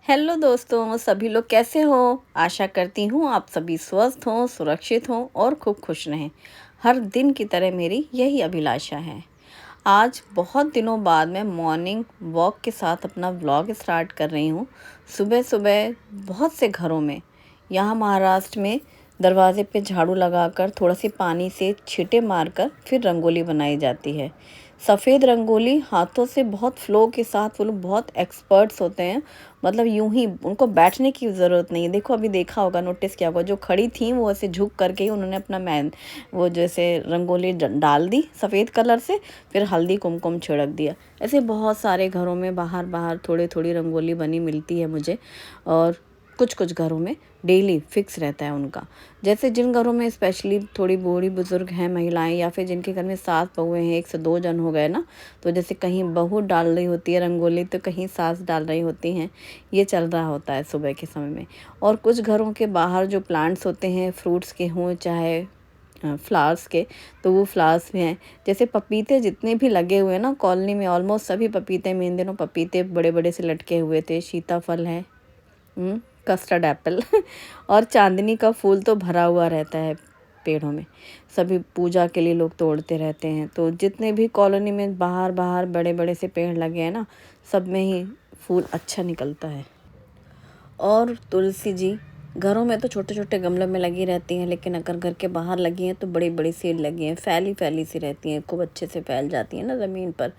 Hello दोस्तों, सभी लोग कैसे हो। आशा करती हूँ आप सभी स्वस्थ हों, सुरक्षित हों और खूब खुश रहें। हर दिन की तरह मेरी यही अभिलाषा है। आज बहुत दिनों बाद मैं मॉर्निंग वॉक के साथ अपना व्लॉग स्टार्ट कर रही हूँ। सुबह सुबह बहुत से घरों में यहाँ महाराष्ट्र में दरवाजे पे झाड़ू लगाकर थोड़ा सी पानी से छींटे मारकर फिर रंगोली बनाई जाती है। सफ़ेद रंगोली हाथों से बहुत फ्लो के साथ, वो लोग बहुत एक्सपर्ट्स होते हैं। मतलब यूं ही उनको बैठने की ज़रूरत नहीं है। देखो, अभी देखा होगा, नोटिस किया होगा, जो खड़ी थी वो ऐसे झुक करके ही उन्होंने अपना वो जैसे रंगोली डाल दी सफ़ेद कलर से, फिर हल्दी कुमकुम छिड़क दिया। ऐसे बहुत सारे घरों में बाहर बाहर थोड़ी थोड़ी रंगोली बनी मिलती है मुझे। और कुछ कुछ घरों में डेली फिक्स रहता है उनका। जैसे जिन घरों में स्पेशली थोड़ी बूढ़ी बुजुर्ग हैं महिलाएं, या फिर जिनके घर में सास बहुएं हैं, 1 से 2 जन हो गए ना, तो जैसे कहीं बहू डाल रही होती है रंगोली तो कहीं सास डाल रही होती हैं। ये चल रहा होता है सुबह के समय में। और कुछ घरों के बाहर जो प्लांट्स होते हैं, फ्रूट्स के हों चाहे फ्लावर्स के, तो वो फ्लावर्स भी हैं। जैसे पपीते जितने भी लगे हुए हैं ना कॉलोनी में, ऑलमोस्ट सभी पपीते में इन दिनों पपीते बड़े बड़े से लटके हुए थे। सीताफल है, कस्टर्ड एप्पल और चांदनी का फूल तो भरा हुआ रहता है पेड़ों में। सभी पूजा के लिए लोग तोड़ते रहते हैं। तो जितने भी कॉलोनी में बाहर बाहर बड़े बड़े से पेड़ लगे हैं ना, सब में ही फूल अच्छा निकलता है। और तुलसी जी घरों में तो छोटे छोटे गमलों में लगी रहती हैं, लेकिन अगर घर के बाहर लगी हैं तो बड़ी बड़ी सी लगी हैं, फैली फैली सी रहती हैं, खूब अच्छे से फैल जाती हैं ना ज़मीन पर,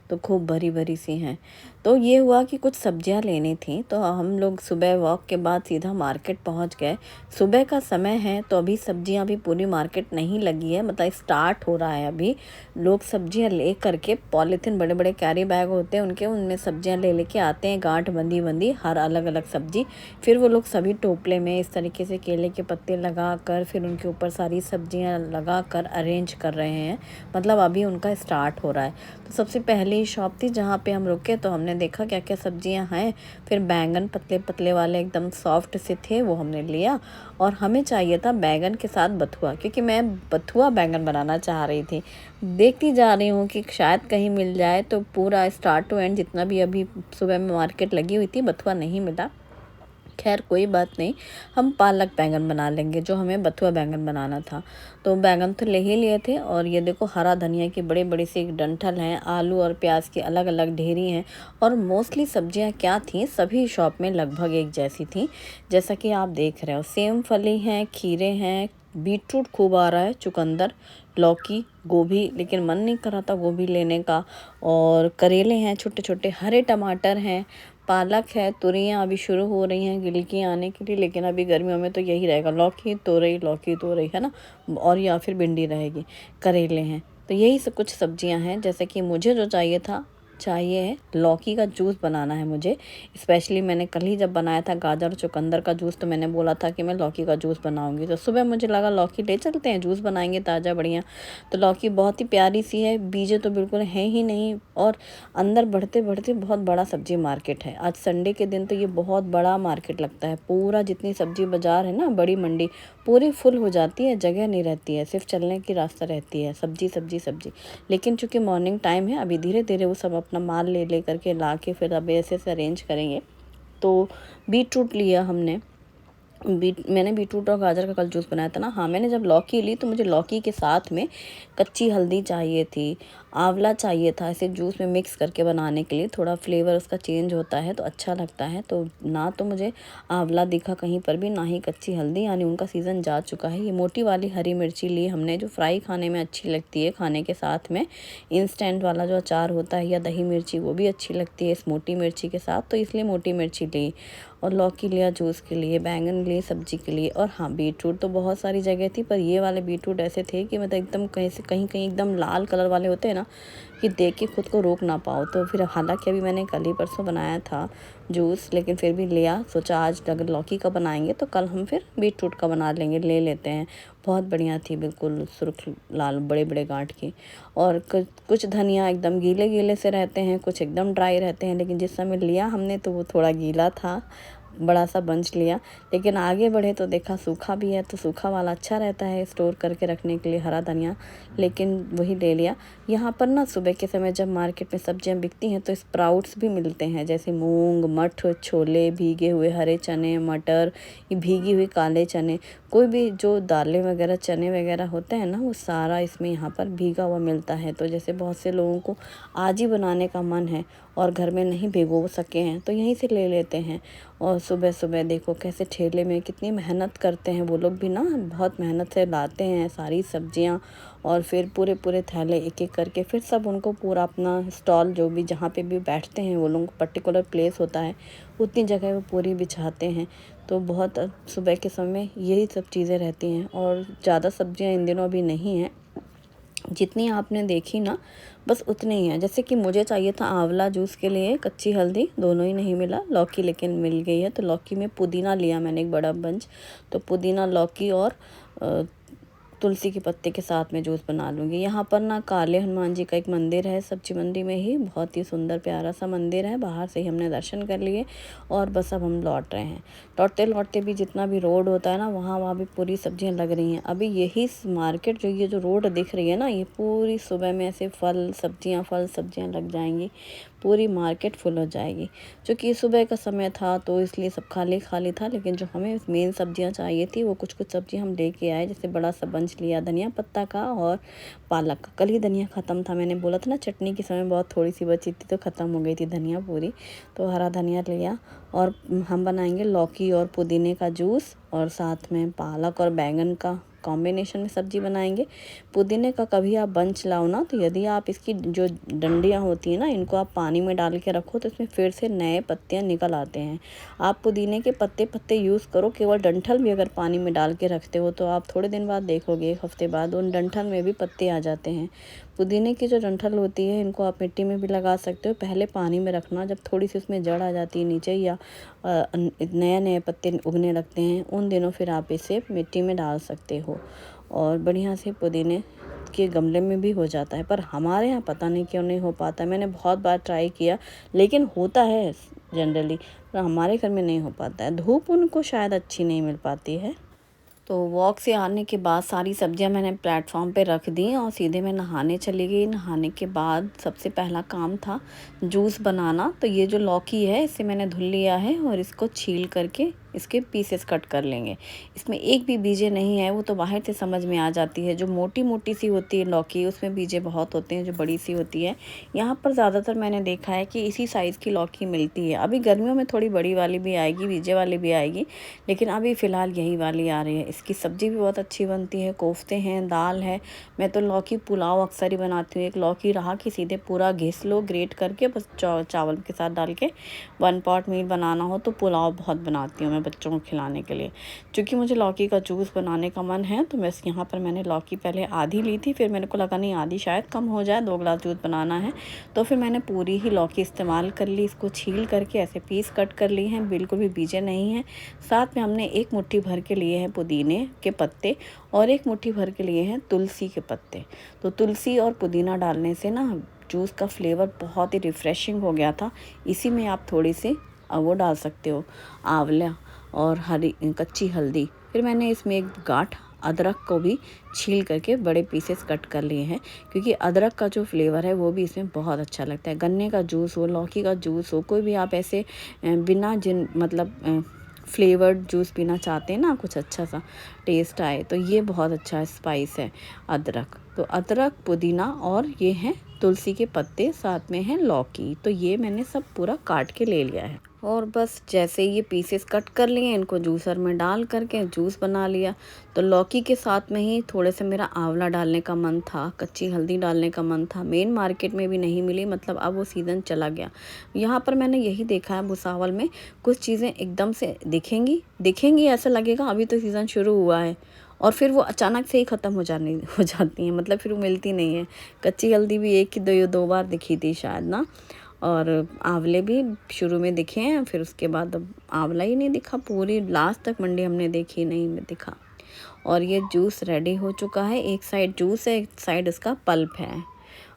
तो खूब भरी भरी सी हैं। तो ये हुआ कि कुछ सब्जियां लेनी थी, तो हम लोग सुबह वॉक के बाद सीधा मार्केट पहुंच गए। सुबह का समय है तो अभी सब्जियां भी पूरी मार्केट नहीं लगी है, मतलब स्टार्ट हो रहा है अभी। लोग सब्जियां ले करके पॉलीथिन, बड़े बड़े कैरी बैग होते हैं उनके, उनमें सब्जियां ले लेके आते हैं, गांठ बंदी बंदी हर अलग अलग सब्जी। फिर वो लोग सभी टोपले में इस तरीके से केले के पत्ते लगा कर, फिर उनके ऊपर सारी सब्जियां लगा कर अरेंज कर रहे हैं। मतलब अभी उनका स्टार्ट हो रहा है। तो सबसे पहली शॉप थी जहाँ पे हम रुके, तो हमने देखा क्या क्या सब्जियां हैं। फिर बैंगन पतले पतले वाले एकदम सॉफ्ट से थे, वो हमने लिया। और हमें चाहिए था बैंगन के साथ बथुआ, क्योंकि मैं बथुआ बैंगन बनाना चाह रही थी। देखती जा रही हूँ कि शायद कहीं मिल जाए, तो पूरा स्टार्ट टू एंड जितना भी अभी सुबह में मार्केट लगी हुई थी, बथुआ नहीं मिला। खैर कोई बात नहीं, हम पालक बैंगन बना लेंगे जो हमें बथुआ बैंगन बनाना था। तो बैंगन तो ले ही लिए थे। और ये देखो, हरा धनिया की बड़ी बड़ी सी एक डंठल हैं, आलू और प्याज की अलग अलग ढेरी हैं। और मोस्टली सब्जियां क्या थीं, सभी शॉप में लगभग एक जैसी थी, जैसा कि आप देख रहे हो। सेम फली हैं, खीरे हैं, बीटरूट खूब आ रहा है, चुकंदर, लौकी, गोभी, लेकिन मन नहीं कर रहा था गोभी लेने का। और करेले हैं छोटे छोटे, हरे टमाटर हैं, पालक है, तुरियाँ अभी शुरू हो रही हैं गिलकियाँ आने के लिए, लेकिन अभी गर्मियों में तो यही रहेगा, लौकी तोरई है ना, और या फिर भिंडी रहेगी। करेले हैं। तो यही सब कुछ सब्जियां हैं। जैसे कि मुझे जो चाहिए है लौकी का जूस बनाना है मुझे। स्पेशली मैंने कल ही जब बनाया था गाजर और चुकंदर का जूस, तो मैंने बोला था कि मैं लौकी का जूस बनाऊंगी। तो सुबह मुझे लगा लौकी ले चलते हैं, जूस बनाएंगे ताज़ा बढ़िया। तो लौकी बहुत ही प्यारी सी है, बीजे तो बिल्कुल हैं ही नहीं। और अंदर बढ़ते बढ़ते बहुत बड़ा सब्जी मार्केट है। आज संडे के दिन तो ये बहुत बड़ा मार्केट लगता है। पूरा जितनी सब्जी बाजार है ना, बड़ी मंडी पूरी फुल हो जाती है, जगह नहीं रहती है, सिर्फ चलने की रास्ता रहती है, सब्जी सब्जी सब्जी। लेकिन चूंकि मॉर्निंग टाइम है, अभी धीरे धीरे वो सब अपना माल ले ले करके ला के फिर अब ऐसे से अरेंज करेंगे। तो बीट रूट लिया हमने। मैंने बीटरूट और गाजर का कल जूस बनाया था ना। हाँ, मैंने जब लौकी ली तो मुझे लौकी के साथ में कच्ची हल्दी चाहिए थी, आंवला चाहिए था, इसे जूस में मिक्स करके बनाने के लिए। थोड़ा फ्लेवर उसका चेंज होता है तो अच्छा लगता है। तो ना तो मुझे आंवला दिखा कहीं पर भी, ना ही कच्ची हल्दी, यानी उनका सीज़न जा चुका है। ये मोटी वाली हरी मिर्ची ली हमने, जो फ्राई खाने में अच्छी लगती है, खाने के साथ में इंस्टेंट वाला जो अचार होता है या दही मिर्ची, वो भी अच्छी लगती है इस मोटी मिर्ची के साथ, तो इसलिए मोटी मिर्ची ली। और लौकी लिया जूस के लिए, बैंगन लिए सब्जी के लिए। और हाँ, बीटरूट तो बहुत सारी जगह थी, पर ये वाले बीटरूट ऐसे थे कि मतलब एकदम कहीं से कहीं कहीं एकदम लाल कलर वाले होते हैं ना, कि देख के खुद को रोक ना पाओ। तो फिर हालांकि अभी मैंने कल ही परसों बनाया था जूस, लेकिन फिर भी लिया। सोचा आज अगर लौकी का बनाएंगे तो कल हम फिर बीटरूट का बना लेंगे, ले लेते हैं। बहुत बढ़िया थी, बिल्कुल सुर्ख लाल बड़े बड़े गांठ की। और कुछ धनिया एकदम गीले गीले से रहते हैं, कुछ एकदम ड्राई रहते हैं, लेकिन जिस समय लिया हमने तो वो थोड़ा गीला था। बड़ा सा बंच लिया। लेकिन आगे बढ़े तो देखा सूखा भी है, तो सूखा वाला अच्छा रहता है स्टोर करके रखने के लिए, हरा धनिया, लेकिन वही ले लिया। यहाँ पर ना सुबह के समय जब मार्केट में सब्जियाँ बिकती हैं तो स्प्राउट्स भी मिलते हैं, जैसे मूंग, मठ, छोले, भीगे हुए हरे चने, मटर, ये भीगी हुई काले चने, कोई भी जो दालें वगैरह चने वगैरह होते हैं ना, वो सारा इसमें यहाँ पर भीगा हुआ मिलता है। तो जैसे बहुत से लोगों को आज ही बनाने का मन है और घर में नहीं भिगो सके हैं तो यहीं से ले लेते हैं। और सुबह सुबह देखो कैसे ठेले में कितनी मेहनत करते हैं वो लोग भी ना, बहुत मेहनत से लाते हैं सारी सब्जियां, और फिर पूरे पूरे थैले एक एक करके, फिर सब उनको पूरा अपना स्टॉल जो भी जहाँ पे भी बैठते हैं वो लोग पर्टिकुलर प्लेस होता है, उतनी जगह वो पूरी बिछाते हैं। तो बहुत सुबह के समय यही सब चीज़ें रहती हैं, और ज़्यादा सब्जियां इन दिनों अभी नहीं हैं, जितनी आपने देखी ना बस उतनी ही है। जैसे कि मुझे चाहिए था आंवला जूस के लिए कच्ची हल्दी, दोनों ही नहीं मिला, लौकी लेकिन मिल गई है। तो लौकी में पुदीना लिया मैंने एक बड़ा बंच, तो पुदीना, लौकी और तुलसी के पत्ते के साथ में जूस बना लूँगी। यहाँ पर ना काले हनुमान जी का एक मंदिर है सब्जी मंडी में ही, बहुत ही सुंदर प्यारा सा मंदिर है। बाहर से ही हमने दर्शन कर लिए और बस अब हम लौट रहे हैं। लौटते लौटते भी जितना भी रोड होता है ना, वहाँ भी पूरी सब्जियाँ लग रही हैं। अभी यही मार्केट जो ये जो रोड दिख रही है ना, ये पूरी सुबह में ऐसे फल सब्जियाँ लग जाएंगी, पूरी मार्केट फुल हो जाएगी। क्योंकि सुबह का समय था तो इसलिए सब खाली खाली था, लेकिन जो हमें मेन सब्जियां चाहिए थी वो कुछ कुछ सब्जी हम लेके आए। जैसे बड़ा सा बंच लिया धनिया पत्ता का और पालक का। कल ही धनिया ख़त्म था, मैंने बोला था ना चटनी के समय बहुत थोड़ी सी बची थी तो ख़त्म हो गई थी धनिया पूरी, तो हरा धनिया लिया। और हम बनाएंगे लौकी और पुदीने का जूस, और साथ में पालक और बैंगन का कॉम्बिनेशन में सब्जी बनाएंगे। पुदीने का कभी आप बंच लाओ ना, तो यदि आप इसकी जो डंडियाँ होती हैं ना, इनको आप पानी में डाल के रखो तो इसमें फिर से नए पत्तियाँ निकल आते हैं। आप पुदीने के पत्ते पत्ते यूज़ करो, केवल डंठल भी अगर पानी में डाल के रखते हो तो आप थोड़े दिन बाद देखोगे, एक हफ्ते बाद उन डंठल में भी पत्ते आ जाते हैं। पुदीने की जो डंठल होती है इनको आप मिट्टी में भी लगा सकते हो, पहले पानी में रखना, जब थोड़ी सी उसमें जड़ आ जाती है नीचे या नए नए पत्ते उगने लगते हैं, उन दिनों फिर आप इसे मिट्टी में डाल सकते हो और बढ़िया से पुदीने के गमले में भी हो जाता है। पर हमारे यहाँ पता नहीं क्यों नहीं हो पाता, मैंने बहुत बार ट्राई किया लेकिन होता है जनरली, पर हमारे घर में नहीं हो पाता है। धूप उनको शायद अच्छी नहीं मिल पाती है। तो वॉक से आने के बाद सारी सब्जियां मैंने प्लेटफॉर्म पे रख दी और सीधे मैं नहाने चली गई। नहाने के बाद सबसे पहला काम था जूस बनाना। तो ये जो लौकी है इसे मैंने धुल लिया है और इसको छील करके इसके पीसेस कट कर लेंगे। इसमें एक भी बीजे नहीं है, वो तो बाहर से समझ में आ जाती है। जो मोटी मोटी सी होती है लौकी उसमें बीजे बहुत होते हैं, जो बड़ी सी होती है यहाँ पर ज़्यादातर मैंने देखा है कि इसी साइज़ की लौकी मिलती है। अभी गर्मियों में थोड़ी बड़ी वाली भी आएगी, बीजे वाली भी आएगी, लेकिन अभी फ़िलहाल यही वाली आ रही है। इसकी सब्ज़ी भी बहुत अच्छी बनती है, कोफ्ते हैं, दाल है। मैं तो लौकी पुलाव अक्सर ही बनाती हूँ। एक लौकी रहा कि सीधे पूरा घिस लो ग्रेट करके, बस चावल के साथ डाल के 1 पॉट मील बनाना हो तो पुलाव बहुत बनाती हूँ मैं बच्चों को खिलाने के लिए। क्योंकि मुझे लौकी का जूस बनाने का मन है तो बस यहाँ पर मैंने लौकी पहले आधी ली थी, फिर मेरे को लगा नहीं आधी शायद कम हो जाए, 2 गिलास जूस बनाना है, तो फिर मैंने पूरी ही लौकी इस्तेमाल कर ली। इसको छील करके ऐसे पीस कट कर लिए हैं, बिल्कुल भी बीजे नहीं हैं। साथ में हमने 1 मुट्ठी भर के लिए हैं पुदीने के पत्ते और 1 मुट्ठी भर के लिए हैं तुलसी के पत्ते। तो तुलसी और पुदीना डालने से ना जूस का फ्लेवर बहुत ही रिफ़्रेशिंग हो गया था। इसी में आप थोड़ी सी वो डाल सकते हो आंवला और हरी कच्ची हल्दी। फिर मैंने इसमें एक गांठ अदरक को भी छील करके बड़े पीसेस कट कर लिए हैं, क्योंकि अदरक का जो फ्लेवर है वो भी इसमें बहुत अच्छा लगता है। गन्ने का जूस हो, लौकी का जूस हो, कोई भी आप ऐसे बिना फ्लेवर्ड जूस पीना चाहते हैं ना, कुछ अच्छा सा टेस्ट आए, तो ये बहुत अच्छा स्पाइस है अदरक। तो अदरक, पुदीना और ये हैं तुलसी के पत्ते, साथ में है लौकी। तो ये मैंने सब पूरा काट के ले लिया है और बस जैसे ये पीसेस कट कर लिए इनको जूसर में डाल करके जूस बना लिया। तो लौकी के साथ में ही थोड़े से मेरा आंवला डालने का मन था, कच्ची हल्दी डालने का मन था। मेन मार्केट में भी नहीं मिली, मतलब अब वो सीज़न चला गया। यहाँ पर मैंने यही देखा है भुसावल में कुछ चीज़ें एकदम से दिखेंगी ऐसा लगेगा अभी तो सीज़न शुरू हुआ है, और फिर वो अचानक से ही ख़त्म हो जाती हैं, मतलब फिर वो मिलती नहीं है। कच्ची हल्दी भी 1 की 2 बार दिखी थी शायद ना, और आंवले भी शुरू में दिखे हैं, फिर उसके बाद अब आंवला ही नहीं दिखा। पूरी लास्ट तक मंडी हमने देखी नहीं दिखा। और ये जूस रेडी हो चुका है, एक साइड जूस है, एक साइड इसका पल्प है।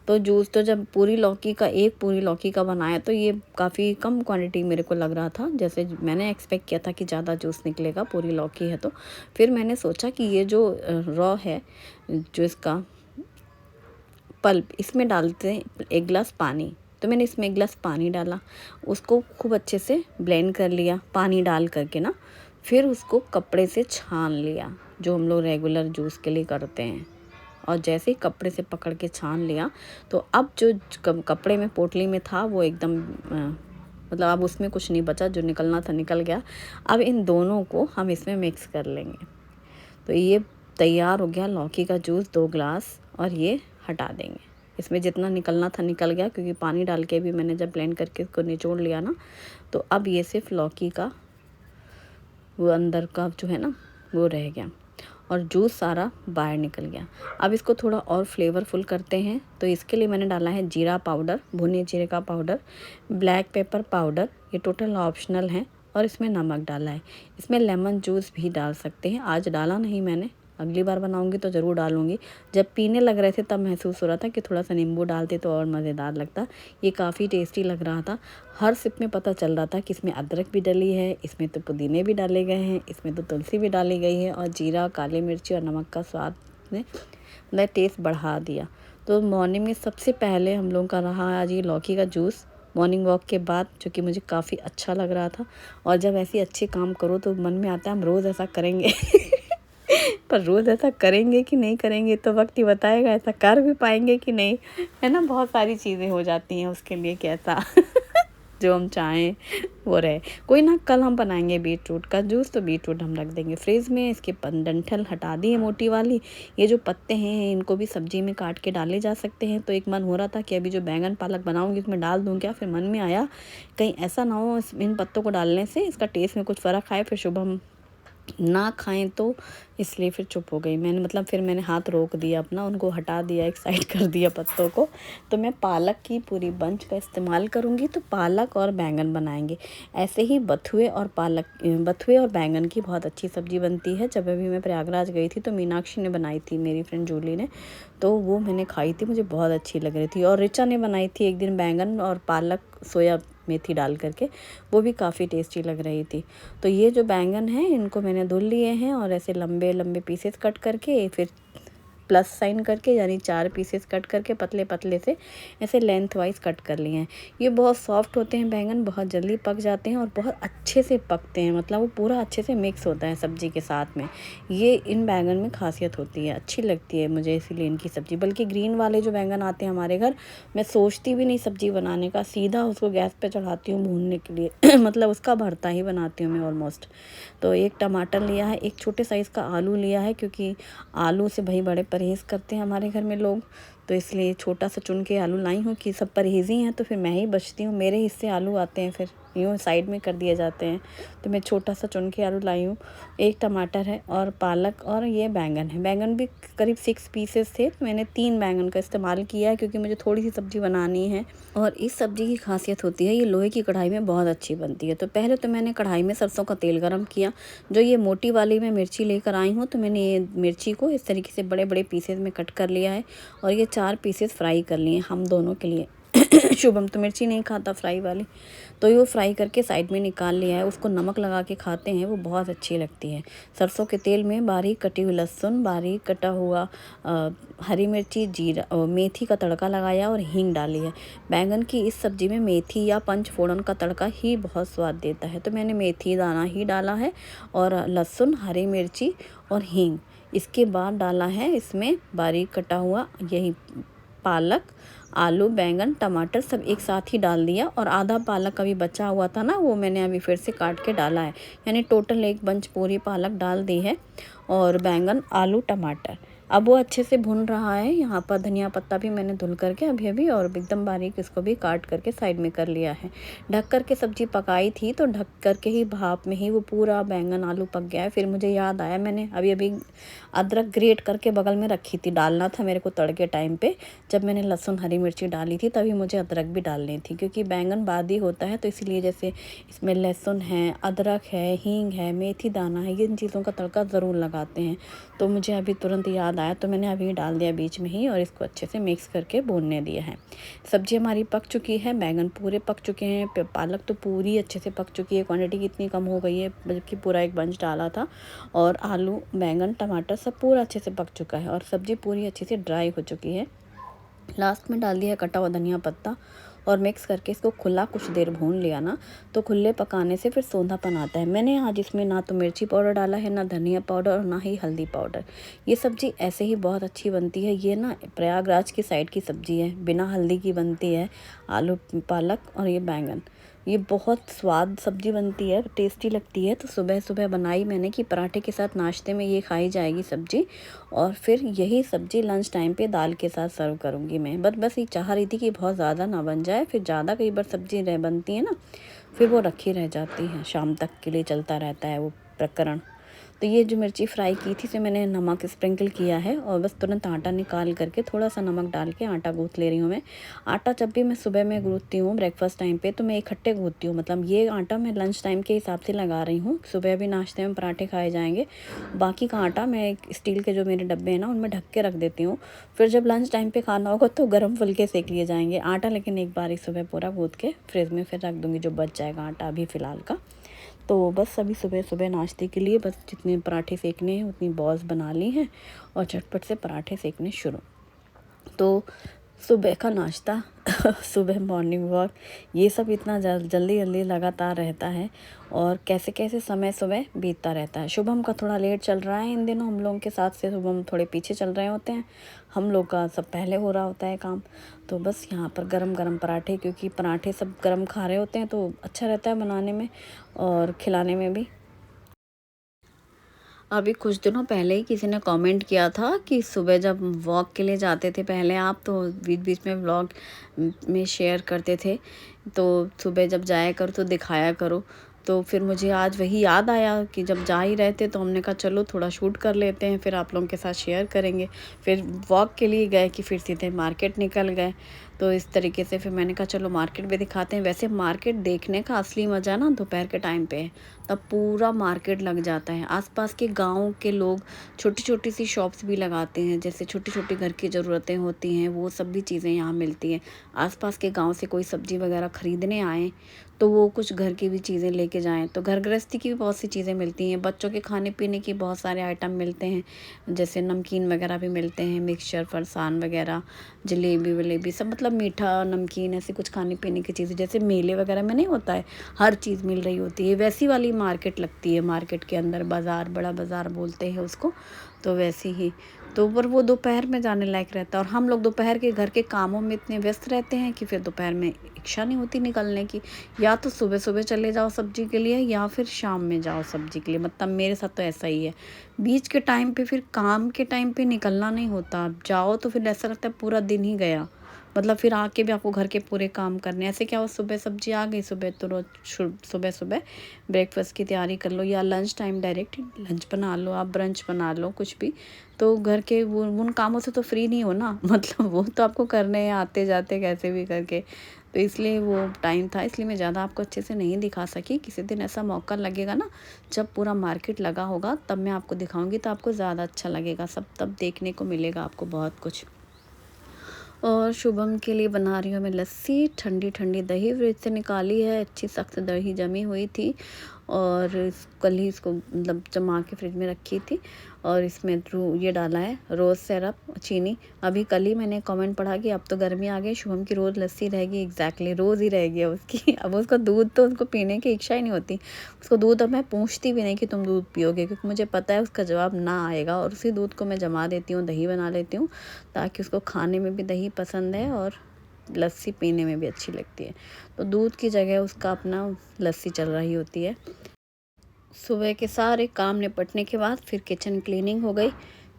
तो जूस तो जब एक पूरी लौकी का बनाया तो ये काफ़ी कम क्वांटिटी मेरे को लग रहा था, जैसे मैंने एक्सपेक्ट किया था कि ज़्यादा जूस निकलेगा, पूरी लौकी है तो। फिर मैंने सोचा कि ये जो रॉ है, जो इसका पल्प, इसमें डालते हैं 1 गिलास पानी। तो मैंने इसमें 1 गिलास पानी डाला, उसको खूब अच्छे से ब्लेंड कर लिया पानी डाल करके ना। फिर उसको कपड़े से छान लिया, जो हम लोग रेगुलर जूस के लिए करते हैं। और जैसे ही कपड़े से पकड़ के छान लिया, तो अब जो कपड़े में पोटली में था वो एकदम मतलब अब उसमें कुछ नहीं बचा, जो निकलना था निकल गया। अब इन दोनों को हम इसमें मिक्स कर लेंगे। तो ये तैयार हो गया लौकी का जूस 2 गिलास, और ये हटा देंगे। इसमें जितना निकलना था निकल गया, क्योंकि पानी डाल के भी मैंने जब ब्लेंड करके इसको निचोड़ लिया ना। तो अब ये सिर्फ लौकी का वो अंदर का जो है ना वो रह गया, और जूस सारा बाहर निकल गया। अब इसको थोड़ा और फ्लेवरफुल करते हैं। तो इसके लिए मैंने डाला है जीरा पाउडर, भुने जीरे का पाउडर, ब्लैक पेपर पाउडर, ये टोटल ऑप्शनल है, और इसमें नमक डाला है। इसमें लेमन जूस भी डाल सकते हैं, आज डाला नहीं मैंने, अगली बार बनाऊंगी तो ज़रूर डालूंगी। जब पीने लग रहे थे तब महसूस हो रहा था कि थोड़ा सा नींबू डालते तो और मज़ेदार लगता। ये काफ़ी टेस्टी लग रहा था। हर सिप में पता चल रहा था कि इसमें अदरक भी डली है, इसमें तो पुदीने भी डाले गए हैं, इसमें तो तुलसी भी डाली गई है, और जीरा, काली मिर्ची और नमक का स्वाद ने मतलब टेस्ट बढ़ा दिया। तो मॉर्निंग में सबसे पहले हम लोगों का रहा आज ये लौकी का जूस, मॉर्निंग वॉक के बाद, जो कि मुझे काफ़ी अच्छा लग रहा था। और जब ऐसे अच्छे काम करो तो मन में आता है हम रोज़ ऐसा करेंगे पर रोज़ ऐसा करेंगे कि नहीं करेंगे तो वक्त ही बताएगा, ऐसा कर भी पाएंगे कि नहीं, है ना। बहुत सारी चीज़ें हो जाती हैं उसके लिए कि ऐसा जो हम चाहें वो रहे। कोई ना, कल हम बनाएंगे बीटरूट का जूस, तो बीटरूट हम रख देंगे फ्रिज में। इसके डंठल हटा दिए मोटी वाली, ये जो पत्ते हैं इनको भी सब्जी में काट के डाले जा सकते हैं। तो एक मन हो रहा था कि अभी जो बैंगन पालक बनाऊंगी उसमें डाल दूं क्या, फिर मन में आया कहीं ऐसा ना हो इन पत्तों को डालने से इसका टेस्ट में कुछ फ़र्क आए, फिर शुभम ना खाएं, तो इसलिए फिर चुप हो गई मैंने। मतलब फिर मैंने हाथ रोक दिया अपना, उनको हटा दिया, एक साइड कर दिया पत्तों को। तो मैं पालक की पूरी बंच का इस्तेमाल करूँगी। तो पालक और बैंगन बनाएंगे। ऐसे ही बथुए और बैंगन की बहुत अच्छी सब्ज़ी बनती है। जब अभी मैं प्रयागराज गई थी तो मीनाक्षी ने बनाई थी, मेरी फ्रेंड जूली ने, तो वो मैंने खाई थी, मुझे बहुत अच्छी लग रही थी। और रिचा ने बनाई थी एक दिन बैंगन और पालक सोया मेथी डाल करके, वो भी काफ़ी टेस्टी लग रही थी। तो ये जो बैंगन है इनको मैंने धुल लिए हैं, और ऐसे लंबे लंबे पीसेस कट करके, फिर प्लस साइन करके, यानी 4 पीसेस कट करके पतले पतले से ऐसे लेंथ वाइज कट कर लिए हैं। ये बहुत सॉफ्ट होते हैं बैंगन, बहुत जल्दी पक जाते हैं और बहुत अच्छे से पकते हैं, मतलब वो पूरा अच्छे से मिक्स होता है सब्ज़ी के साथ में। ये इन बैंगन में खासियत होती है, अच्छी लगती है मुझे इसीलिए इनकी सब्ज़ी। बल्कि ग्रीन वाले जो बैंगन आते हैं हमारे घर, मैं सोचती भी नहीं सब्ज़ी बनाने का, सीधा उसको गैस पर चढ़ाती हूँ भूनने के लिए मतलब उसका भरता ही बनाती हूँ मैं ऑलमोस्ट। तो एक टमाटर लिया है, एक छोटे साइज़ का आलू लिया है, क्योंकि आलू से भाई बड़े परहेज़ करते हैं हमारे घर में लोग, तो इसलिए छोटा सा चुन के आलू लाई हूँ कि सब परहेज़ी हैं तो फिर मैं ही बचती हूँ, मेरे हिस्से आलू आते हैं फिर यूँ साइड में कर दिए जाते हैं। तो मैं छोटा सा चुन के आलू लाई हूँ। एक टमाटर है और पालक, और ये बैंगन है। बैंगन भी करीब 6 पीसेस थे, तो मैंने 3 बैंगन का इस्तेमाल किया है क्योंकि मुझे थोड़ी सी सब्ज़ी बनानी है। और इस सब्ज़ी की खासियत होती है ये लोहे की कढ़ाई में बहुत अच्छी बनती है। तो पहले तो मैंने कढ़ाई में सरसों का तेल गरम किया। जो ये मोटी वाली मैं मिर्ची लेकर आई हूँ, तो मैंने ये मिर्ची को इस तरीके से बड़े बड़े पीसेस में कट कर लिया है, और ये 4 पीसेस फ्राई कर लिए हम दोनों के लिए शुभम तो मिर्ची नहीं खाता फ्राई वाली, तो ये वो फ्राई करके साइड में निकाल लिया है। उसको नमक लगा के खाते हैं, वो बहुत अच्छी लगती है। सरसों के तेल में बारीक कटी हुई लहसुन, बारीक कटा हुआ हरी मिर्ची, जीरा, मेथी का तड़का लगाया और हींग डाली है। बैंगन की इस सब्ज़ी में मेथी या पंचफोड़न का तड़का ही बहुत स्वाद देता है, तो मैंने मेथी दाना ही डाला है, और लहसुन, हरी मिर्ची और हींग। इसके बाद डाला है इसमें बारीक कटा हुआ यही पालक, आलू, बैंगन, टमाटर सब एक साथ ही डाल दिया, और आधा पालक अभी बचा हुआ था ना, वो मैंने अभी फिर से काट के डाला है, यानी टोटल एक बंच पूरी पालक डाल दी है, और बैंगन, आलू, टमाटर। अब वो अच्छे से भुन रहा है। यहाँ पर धनिया पत्ता भी मैंने धुल करके अभी और एकदम बारीक इसको भी काट करके साइड में कर लिया है। ढक करके सब्ज़ी पकाई थी, तो ढक करके ही भाप में ही वो पूरा बैंगन आलू पक गया है। फिर मुझे याद आया, मैंने अभी अदरक ग्रेट करके बगल में रखी थी, डालना था मेरे को तड़के टाइम पे। जब मैंने लहसुन हरी मिर्ची डाली थी तभी मुझे अदरक भी डालनी थी, क्योंकि बैंगन बादी होता है, तो इसलिए जैसे इसमें लहसुन है, अदरक है, हींग है, मेथी दाना है, इन चीज़ों का तड़का ज़रूर लगाते हैं। तो मुझे अभी तुरंत याद याद आया तो मैंने अभी डाल दिया बीच में ही और इसको अच्छे से मिक्स करके भूनने दिया है। सब्ज़ी हमारी पक चुकी है, बैंगन पूरे पक चुके हैं, पालक तो पूरी अच्छे से पक चुकी है। क्वांटिटी कितनी कम हो गई है, बल्कि पूरा एक बंच डाला था। और आलू, बैंगन, टमाटर सब पूरा अच्छे से पक चुका है और सब्ज़ी पूरी अच्छे से ड्राई हो चुकी है। लास्ट में डाल दिया कटा हुआ धनिया पत्ता और मिक्स करके इसको खुला कुछ देर भून लिया ना, तो खुले पकाने से फिर सोंधापन आता है। मैंने आज इसमें ना तो मिर्ची पाउडर डाला है, ना धनिया पाउडर और ना ही हल्दी पाउडर। ये सब्ज़ी ऐसे ही बहुत अच्छी बनती है। ये ना प्रयागराज की साइड की सब्ज़ी है, बिना हल्दी की बनती है। आलू, पालक और ये बैंगन, ये बहुत स्वाद सब्ज़ी बनती है, टेस्टी लगती है। तो सुबह सुबह बनाई मैंने कि पराठे के साथ नाश्ते में ये खाई जाएगी सब्ज़ी, और फिर यही सब्ज़ी लंच टाइम पे दाल के साथ सर्व करूँगी मैं। बस ये चाह रही थी कि बहुत ज़्यादा ना बन जाए, फिर ज़्यादा कई बार सब्ज़ी रह बनती है ना, फिर वो रखी रह जाती है, शाम तक के लिए चलता रहता है वो प्रकरण। तो ये जो मिर्ची फ्राई की थी इसे मैंने नमक स्प्रिंकल किया है और बस तुरंत आटा निकाल करके थोड़ा सा नमक डाल के आटा गूँथ ले रही हूँ मैं। आटा जब भी मैं सुबह में गूँथती हूँ ब्रेकफास्ट टाइम पे, तो मैं इकट्ठे गूँथती हूँ। मतलब ये आटा मैं लंच टाइम के हिसाब से लगा रही हूँ, सुबह भी नाश्ते में पराठे खाए जाएंगे। बाकी का आटा मैं स्टील के जो मेरे डब्बे हैं ना उनमें ढक के रख देती हूँ, फिर जब लंच टाइम पे खाना होगा तो गर्म फुल्के सेक लिए जाएंगे। आटा लेकिन एक बार ही सुबह पूरा गूँथ के फ्रिज में फिर रख दूँगी, जो बच जाएगा आटा अभी फ़िलहाल का। तो बस अभी सुबह सुबह नाश्ते के लिए बस जितने पराठे सेकने हैं उतनी बॉल्स बना ली हैं और झटपट से पराठे सेकने शुरू। तो सुबह का नाश्ता सुबह मॉर्निंग वॉक, ये सब इतना जल्दी जल्दी लगातार रहता है और कैसे कैसे समय सुबह बीतता रहता है। शुभम का थोड़ा लेट चल रहा है इन दिनों, हम लोगों के साथ से शुभम थोड़े पीछे चल रहे होते हैं, हम लोग का सब पहले हो रहा होता है काम। तो बस यहाँ पर गरम गरम पराठे, क्योंकि पराठे सब गरम खा रहे होते हैं तो अच्छा रहता है बनाने में और खिलाने में भी। अभी कुछ दिनों पहले ही किसी ने कमेंट किया था कि सुबह जब वॉक के लिए जाते थे पहले आप, तो बीच बीच में व्लॉग में शेयर करते थे, तो सुबह जब जाया करो तो दिखाया करो। तो फिर मुझे आज वही याद आया कि जब जा ही रहे थे तो हमने कहा चलो थोड़ा शूट कर लेते हैं, फिर आप लोगों के साथ शेयर करेंगे। फिर वॉक के लिए गए कि फिर सीधे मार्केट निकल गए, तो इस तरीके से फिर मैंने कहा चलो मार्केट भी दिखाते हैं। वैसे मार्केट देखने का असली मज़ा ना दोपहर के टाइम पे है, तब पूरा मार्केट लग जाता है। आसपास के गांव के लोग छोटी छोटी सी शॉप्स भी लगाते हैं, जैसे छोटी छोटी घर की ज़रूरतें होती हैं वो सब भी चीज़ें यहाँ मिलती हैं। आसपास के गांव से कोई सब्ज़ी वगैरह ख़रीदने आए तो वो कुछ घर की भी चीज़ें लेके जाएं, तो घर गृहस्थी की भी बहुत सी चीज़ें मिलती हैं। बच्चों के खाने पीने की बहुत सारे आइटम मिलते हैं, जैसे नमकीन वगैरह भी मिलते हैं, मिक्सचर, फरसान वगैरह, जलेबी वलेबी सब, मतलब मीठा नमकीन ऐसी कुछ खाने पीने की चीज़ें, जैसे मेले वगैरह में नहीं होता है हर चीज़ मिल रही होती है, वैसी वाली मार्केट लगती है। मार्केट के अंदर बाज़ार, बड़ा बाज़ार बोलते हैं उसको, तो वैसे ही। तो पर वो दोपहर में जाने लायक रहता है, और हम लोग दोपहर के घर के कामों में इतने व्यस्त रहते हैं कि फिर दोपहर में इच्छा नहीं होती निकलने की। या तो सुबह सुबह चले जाओ सब्जी के लिए या फिर शाम में जाओ सब्जी के लिए, मतलब मेरे साथ तो ऐसा ही है। बीच के टाइम पे फिर काम के टाइम पे निकलना नहीं होता, जाओ तो फिर ऐसा लगता है पूरा दिन ही गया, मतलब फिर आके भी आपको घर के पूरे काम करने। ऐसे क्या हो, सुबह सब्जी आ गई, सुबह तो रोज सुबह सुबह ब्रेकफास्ट की तैयारी कर लो, या लंच टाइम डायरेक्ट लंच बना लो, आप ब्रंच बना लो, कुछ भी। तो घर के वो उन कामों से तो फ्री नहीं हो ना मतलब वो तो आपको करने हैं आते जाते कैसे भी करके। तो इसलिए वो टाइम था, इसलिए मैं ज़्यादा आपको अच्छे से नहीं दिखा सकी। किसी दिन ऐसा मौका लगेगा ना जब पूरा मार्केट लगा होगा तब मैं आपको दिखाऊंगी, तो आपको ज़्यादा अच्छा लगेगा, सब तब देखने को मिलेगा आपको बहुत कुछ। और शुभम के लिए बना रही हूँ मैं लस्सी, ठंडी ठंडी दही फ्रिज से निकाली है, अच्छी सख्त दही जमी हुई थी और कल ही इसको मतलब जमा के फ्रिज में रखी थी। और इसमें ये डाला है रोज़ सिरप, चीनी। अभी कल ही मैंने कमेंट पढ़ा कि अब तो गर्मी आ गई, शुभम की रोज़ लस्सी रहेगी, एग्जैक्टली रोज़ ही रहेगी अब उसकी अब उसको दूध तो उसको पीने की इच्छा ही नहीं होती उसको दूध। अब मैं पूछती भी नहीं कि तुम दूध पियोगे, क्योंकि मुझे पता है उसका जवाब ना आएगा, और उसी दूध को मैं जमा देती हूँ, दही बना लेती हूँ, ताकि उसको खाने में भी दही पसंद है और लस्सी पीने में भी अच्छी लगती है। तो दूध की जगह उसका अपना लस्सी चल रही होती है। सुबह के सारे काम निपटने के बाद फिर किचन क्लीनिंग हो गई।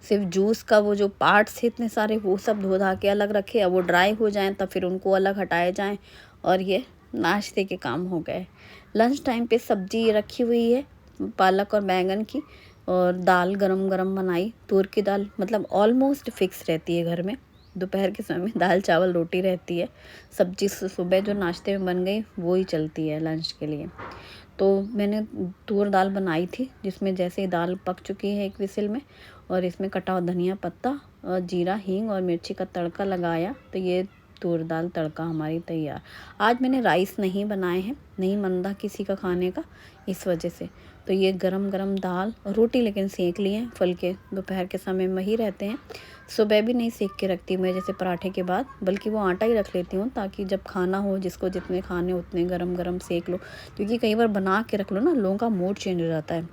सिर्फ जूस का वो जो पार्ट्स थे इतने सारे वो सब धो धा के अलग रखे, अब वो ड्राई हो जाएं तब फिर उनको अलग हटाए जाएं। और ये नाश्ते के काम हो गए। लंच टाइम पे सब्जी रखी हुई है पालक और बैंगन की, और दाल गरम गरम बनाई, तूर की दाल, मतलब ऑलमोस्ट फिक्स रहती है घर में। दोपहर के समय में दाल चावल रोटी रहती है, सब्जी सुबह जो नाश्ते में बन गई वो ही चलती है लंच के लिए। तो मैंने तूर दाल बनाई थी, जिसमें जैसे ही दाल पक चुकी है 1 विसिल में, और इसमें कटा हुआ धनिया पत्ता और जीरा, हींग और मिर्ची का तड़का लगाया, तो ये तूर दाल तड़का हमारी तैयार। आज मैंने राइस नहीं बनाए हैं, नहीं मन था किसी का खाने का, इस वजह से। तो ये गरम गरम दाल और रोटी लेकिन सेक लिए हैं, फल के दोपहर के समय में ही रहते हैं। सुबह भी नहीं सेक के रखती मैं जैसे पराठे के बाद, बल्कि वो आटा ही रख लेती हूँ, ताकि जब खाना हो, जिसको जितने खाने उतने गरम गरम सेक लो। क्योंकि कई बार बना के रख लो ना, लोगों का मूड चेंज हो जाता है।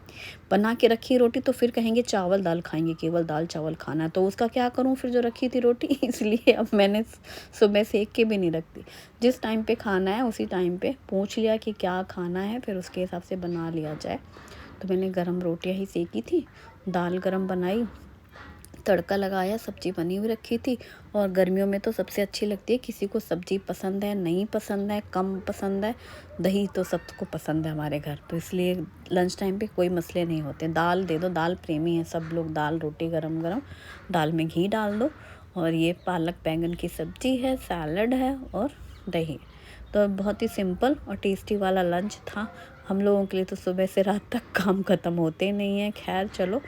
बना के रखी रोटी तो फिर कहेंगे चावल दाल खाएंगे, केवल दाल चावल खाना है, तो उसका क्या करूँ फिर जो रखी थी रोटी इसलिए अब मैंने सुबह सेक के भी नहीं रखती। जिस टाइम पे खाना है उसी टाइम पे पूछ लिया कि क्या खाना है, फिर उसके हिसाब से बना लिया जाए। तो मैंने गरम रोटियां ही सेकी थी, दाल गरम बनाई, तड़का लगाया, सब्जी बनी हुई रखी थी। और गर्मियों में तो सबसे अच्छी लगती है, किसी को सब्जी पसंद है, नहीं पसंद है, कम पसंद है, दही तो सबको पसंद है हमारे घर, तो इसलिए लंच टाइम पे कोई मसले नहीं होते। दाल दे दो, दाल प्रेमी है सब लोग, दाल रोटी गरम गरम, दाल में घी डाल दो। और ये पालक बैंगन की सब्जी है, सैलड है और दही। तो बहुत ही सिंपल और टेस्टी वाला लंच था हम लोगों के लिए। तो सुबह से रात तक काम ख़त्म होते नहीं हैं। खैर चलो,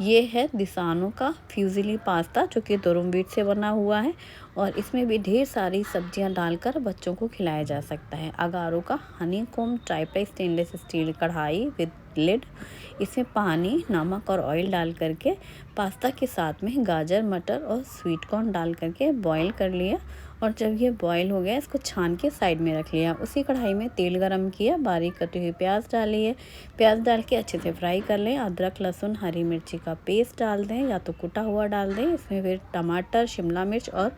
ये है दिसानो का फ्यूजिली पास्ता, जो कि दुरुम व्हीट से बना हुआ है, और इसमें भी ढेर सारी सब्जियां डालकर बच्चों को खिलाया जा सकता है। अगारो का हनीकॉम्ब ट्राइप्लाई स्टेनलेस स्टील कढ़ाई विद लिड, इसमें पानी, नमक और ऑयल डाल करके पास्ता के साथ में गाजर, मटर और स्वीट कॉर्न डाल करके बॉईल कर लिया। और जब ये बॉईल हो गया, इसको छान के साइड में रख लिया। उसी कढ़ाई में तेल गरम किया, बारीक कटी हुई प्याज डाली है, प्याज डाल के अच्छे से फ्राई कर लें। अदरक, लहसुन, हरी मिर्ची का पेस्ट डाल दें, या तो कुटा हुआ डाल दें। इसमें फिर टमाटर, शिमला मिर्च और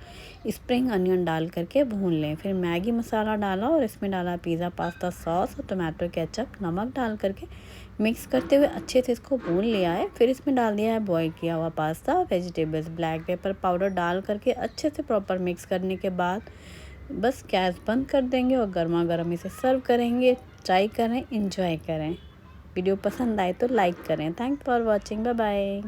स्प्रिंग अनियन डाल करके भून लें। फिर मैगी मसाला डाला और इसमें डाला पिज़्ज़ा पास्ता सॉस और टमाटो केचप, नमक डाल करके मिक्स करते हुए अच्छे से इसको भून लिया है। फिर इसमें डाल दिया है बॉईल किया हुआ pasta, vegetables, black pepper powder डाल करके अच्छे से प्रॉपर मिक्स करने के बाद बस गैस बंद कर देंगे और गर्मा गर्म इसे सर्व करेंगे। ट्राई करें, एंजॉय करें। वीडियो पसंद आए तो लाइक करें। Thanks for watching, bye bye.